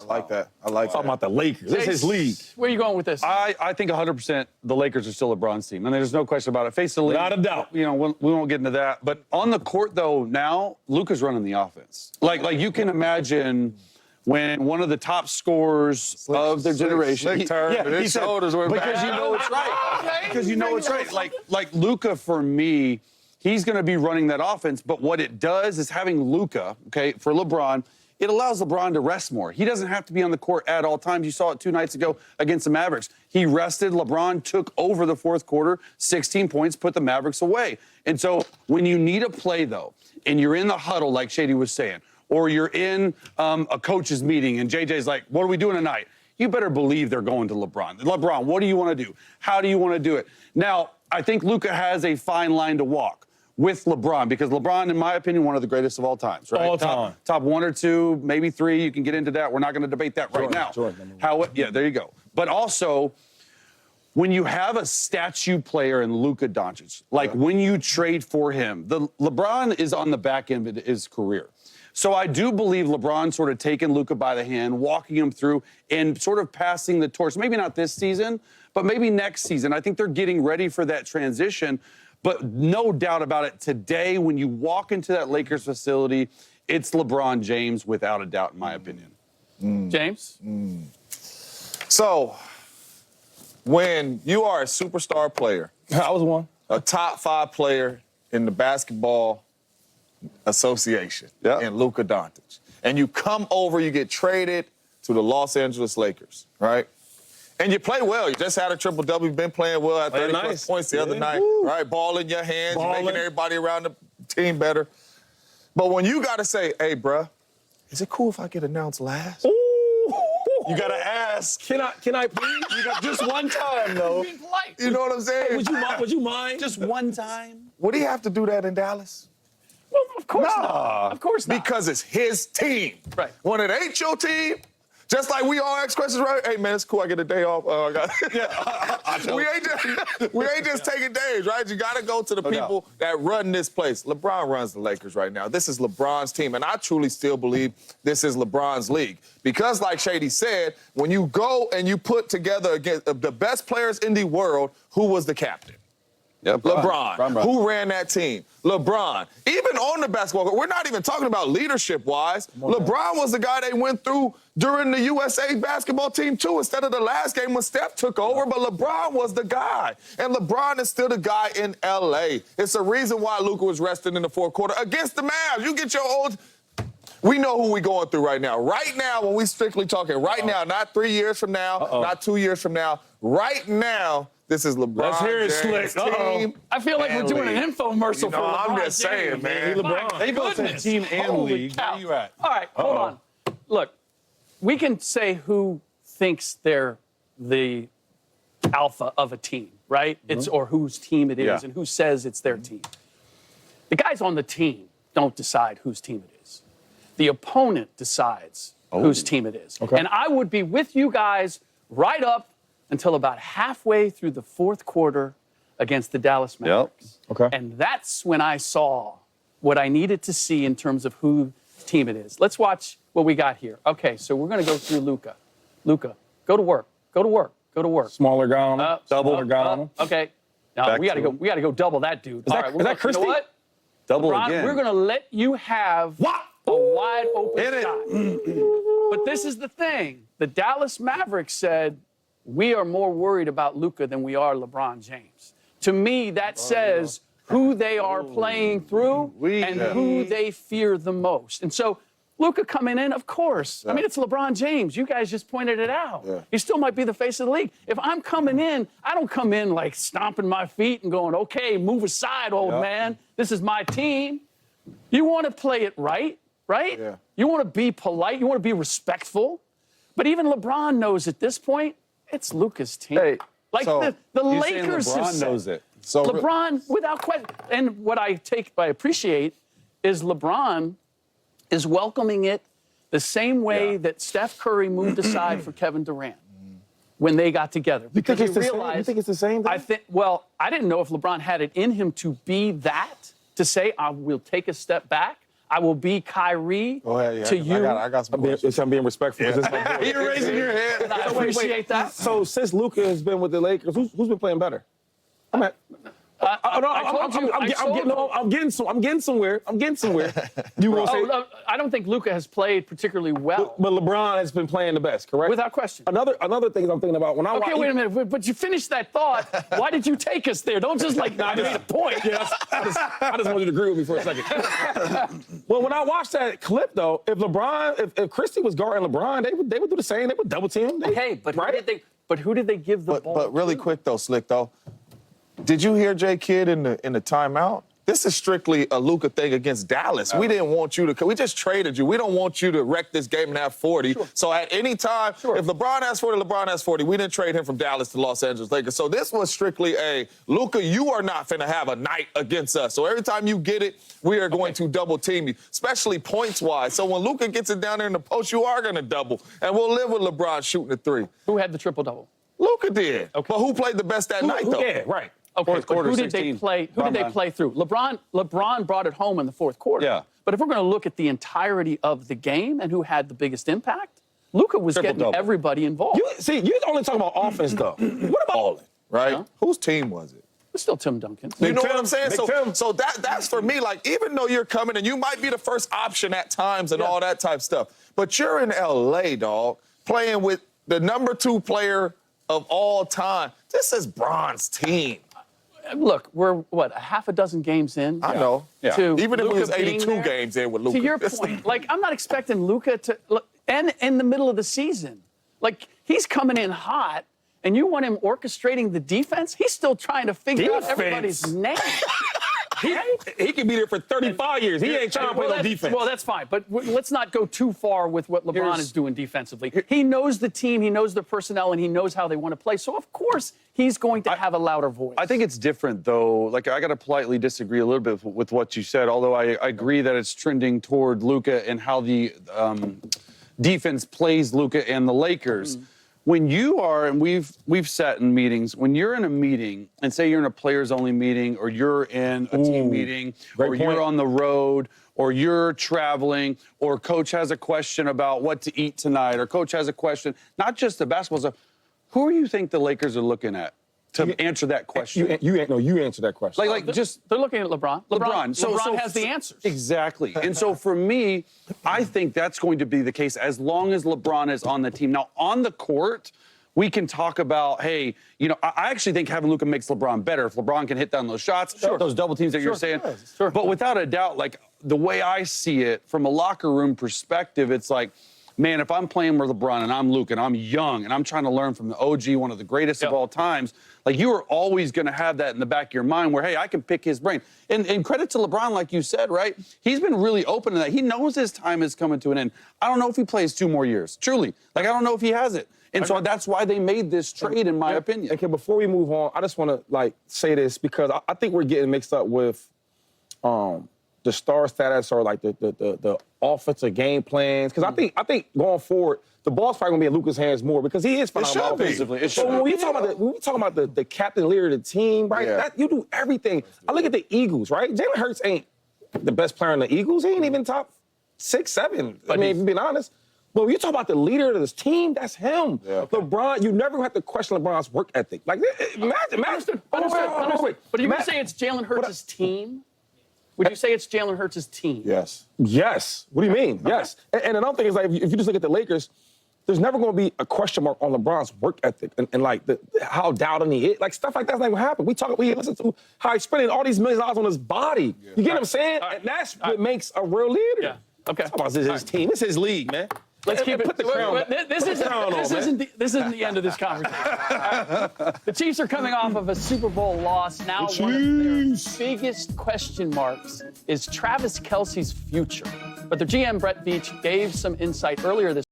like that. I like that. Talking about the Lakers. This is his league. Where are you going with this? I think 100% the Lakers are still LeBron's team. And there's no question about it. Face the league. Without a doubt. You know, we won't get into that. But on the court, though, now, Luka's running the offense. Like you can imagine when one of the top scorers of their generation. Slick turn, and his shoulders were back. Because you know it's right. Because you know it's right. Like Luka, for me, he's going to be running that offense. But what it does is having Luka, okay, for LeBron, it allows LeBron to rest more. He doesn't have to be on the court at all times. You saw it 2 nights ago against the Mavericks. He rested. LeBron took over the fourth quarter, 16 points, put the Mavericks away. And so when you need a play, though, and you're in the huddle, like Shady was saying, or you're in a coach's meeting and JJ's like, what are we doing tonight? You better believe they're going to LeBron. LeBron, what do you want to do? How do you want to do it? Now, I think Luka has a fine line to walk with LeBron, because LeBron, in my opinion, one of the greatest of all times, right? All time. Top 1 or 2, maybe 3. You can get into that. We're not going to debate that right now. Yeah, there you go. But also, when you have a statue player in Luka Doncic, like when you trade for him, LeBron is on the back end of his career. So I do believe LeBron sort of taking Luka by the hand, walking him through, and sort of passing the torch. Maybe not this season, but maybe next season. I think they're getting ready for that transition. But no doubt about it, today, when you walk into that Lakers facility, it's LeBron James without a doubt, in my opinion. James? So, when you are a superstar player, I was one. a top 5 player in the basketball association, in Luka Doncic, and you come over, you get traded to the Los Angeles Lakers, right? And you play well. You just had a triple-double. You've been playing well at 30-plus points the other night, right? Ball in your hands, you're making everybody around the team better. But when you got to say, hey, bruh, is it cool if I get announced last? You got to ask. Can I please? You got just one time, though. Being polite. You know what I'm saying? Would you mind? Just one time. Would he have to do that in Dallas? Well, of course not. Of course not. Because it's his team. Right. When it ain't your team, just like we all ask questions, right? Hey, man, it's cool. I get a day off. We ain't just taking days, right? You got to go to the people that run this place. LeBron runs the Lakers right now. This is LeBron's team, and I truly still believe this is LeBron's league. Because, like Shady said, when you go and you put together against the best players in the world, who was the captain? Yep, LeBron. Who ran that team? LeBron. Even on the basketball court, we're not even talking about leadership-wise. LeBron was the guy they went through during the USA basketball team, too, instead of the last game when Steph took over. But LeBron was the guy. And LeBron is still the guy in L.A. It's the reason why Luka was resting in the fourth quarter against the Mavs. You get your old... We know who we're going through right now. Right now, when we strictly talking, right now, not 3 years from now, not 2 years from now, right now, this is LeBron Let's hear it, James' Slick. team. I feel like we're doing an infomercial for LeBron I'm just saying, James. man. LeBron. They both said team and Holy league. Where cow. are you at? All right, hold on. Look, we can say who thinks they're the alpha of a team, right? It's or whose team it is and who says it's their team. The guys on the team don't decide whose team it is. The opponent decides whose team it is. Okay. And I would be with you guys right up until about halfway through the fourth quarter against the Dallas Mavericks. Okay. And that's when I saw what I needed to see in terms of who team it is. Let's watch what we got here. Okay, so we're going to go through Luka. Luka, go to work. Go to work. Go to work. Smaller guy on him. Double guy on him. Okay. Now we got to go. We got to go double that dude. Is that Christie? You know what? Double Ron, again. we're going to let you have a wide open shot. But this is the thing. The Dallas Mavericks said, we are more worried about Luka than we are LeBron James. To me, that says who they are playing through and who they fear the most. And so Luka coming in, of course. I mean, it's LeBron James. You guys just pointed it out. He still might be the face of the league. If I'm coming in, I don't come in like stomping my feet and going, okay, move aside, old man. This is my team. You want to play it right? Yeah. You want to be polite. You want to be respectful. But even LeBron knows at this point, it's Luka's team. Hey, like so the Lakers have LeBron said. knows it. So LeBron, without question. And what I appreciate is LeBron is welcoming it the same way that Steph Curry moved aside for Kevin Durant when they got together. Because he realized, You think it's the same thing? I didn't know if LeBron had it in him to be that, to say, I will take a step back. I will be Kyrie to you. I got some questions. I'm being respectful. Yeah. You're raising your hand. And I appreciate that. So since Luka has been with the Lakers, who's been playing better? I'm getting somewhere. You gonna say? I don't think Luka has played particularly well. But LeBron has been playing the best, correct? Without question. Another thing I'm thinking about when I watch. Okay, wait a minute. But you finished that thought. Why did you take us there? Don't just like I made a point. Yes, I just want you to agree with me for a second. Well, when I watched that clip, though, if Christie was guarding LeBron, they would do the same. They would double team. But who did they give the ball? But really quick though, Slick though, did you hear J. Kidd in the timeout? This is strictly a Luka thing against Dallas. We didn't want you to. We just traded you. We don't want you to wreck this game and have 40. Sure. So at any time, if LeBron has 40, LeBron has 40. We didn't trade him from Dallas to Los Angeles Lakers. So this was strictly a Luka. You are not finna have a night against us. So every time you get it, we are going to double team you, especially points wise. So when Luka gets it down there in the post, you are gonna double, and we'll live with LeBron shooting the three. Who had the triple double? Luka did. Okay. But who played the best that night though? Yeah, right. Okay, Fourth quarter, who did 16. they play? Who did they play through? LeBron brought it home in the fourth quarter. Yeah. But if we're going to look at the entirety of the game and who had the biggest impact, Luka was getting everybody involved. You're only talking about offense, though. What about Balling, right? Whose team was it? It's still Tim Duncan. You know what I'm saying? So that's for me. Like, even though you're coming and you might be the first option at times and all that type stuff, but you're in L.A., dog, playing with the number 2 player of all time. This is Bron's team. Look, we're, what, a half a dozen games in? I know. Yeah. To even if it Luka was 82 being there, games in with Luka. To your point, like, I'm not expecting Luka to, and in the middle of the season, like, he's coming in hot, and you want him orchestrating the defense? He's still trying to figure out everybody's name. He could be there for 35 years. He ain't trying to play no defense. Well, that's fine. But let's not go too far with what LeBron is doing defensively. He knows the team, he knows the personnel, and he knows how they want to play. So, of course, he's going to have a louder voice. I think it's different, though. Like, I got to politely disagree a little bit with what you said, although I agree that it's trending toward Luka and how the defense plays Luka and the Lakers. When you are, and we've sat in meetings, when you're in a meeting, and say you're in a players-only meeting, or you're in a team meeting, or you're on the road, or you're traveling, or coach has a question about what to eat tonight, or coach has a question, not just the basketball stuff, who do you think the Lakers are looking at to answer that question? You answer that question. They're looking at LeBron. LeBron has the answers. Exactly. And so for me, I think that's going to be the case as long as LeBron is on the team. Now, on the court, we can talk about, hey, you know, I actually think having Luka makes LeBron better. If LeBron can hit down those shots, those double teams that you're saying. But without a doubt, like, the way I see it from a locker room perspective, it's like, man, if I'm playing with LeBron and I'm Luka and I'm young and I'm trying to learn from the OG, one of the greatest of all times, like, you are always going to have that in the back of your mind where, hey, I can pick his brain. And credit to LeBron, like you said, right? He's been really open to that. He knows his time is coming to an end. I don't know if he plays 2 more years, truly. Like, I don't know if he has it. And so that's why they made this trade, in my opinion. Okay, before we move on, I just want to, like, say this because I think we're getting mixed up with the star status or, like, the offensive game plans. Because I think going forward, the ball's probably going to be in Luka's hands more because he is phenomenal offensively. It should when we talk about the captain leader of the team, right? That, you do everything. I look at the Eagles, right? Jalen Hurts ain't the best player in the Eagles. He ain't even top 6, 7. I mean, if you're being honest. But when you talk about the leader of this team, that's him. Yeah. LeBron, you never have to question LeBron's work ethic. Like, imagine. But you would say it's Jalen Hurts' team? Would you say it's Jalen Hurts' team? Yes. Yes. What do you mean? Yes. And another thing is, like, if you just look at the Lakers, there's never going to be a question mark on LeBron's work ethic and like, how doubting he is. Like, stuff like that's not going to happen. We listen to how he's spending all these millions of dollars on his body. Yeah. You get what I'm saying? And that's what makes a real leader. Yeah. Okay. This is his team. This is his league, man. Let's keep it. Put the crown. This isn't the end of this conversation. The Chiefs are coming off of a Super Bowl loss. Now one of their biggest question marks is Travis Kelce's future. But their GM, Brett Veach, gave some insight earlier this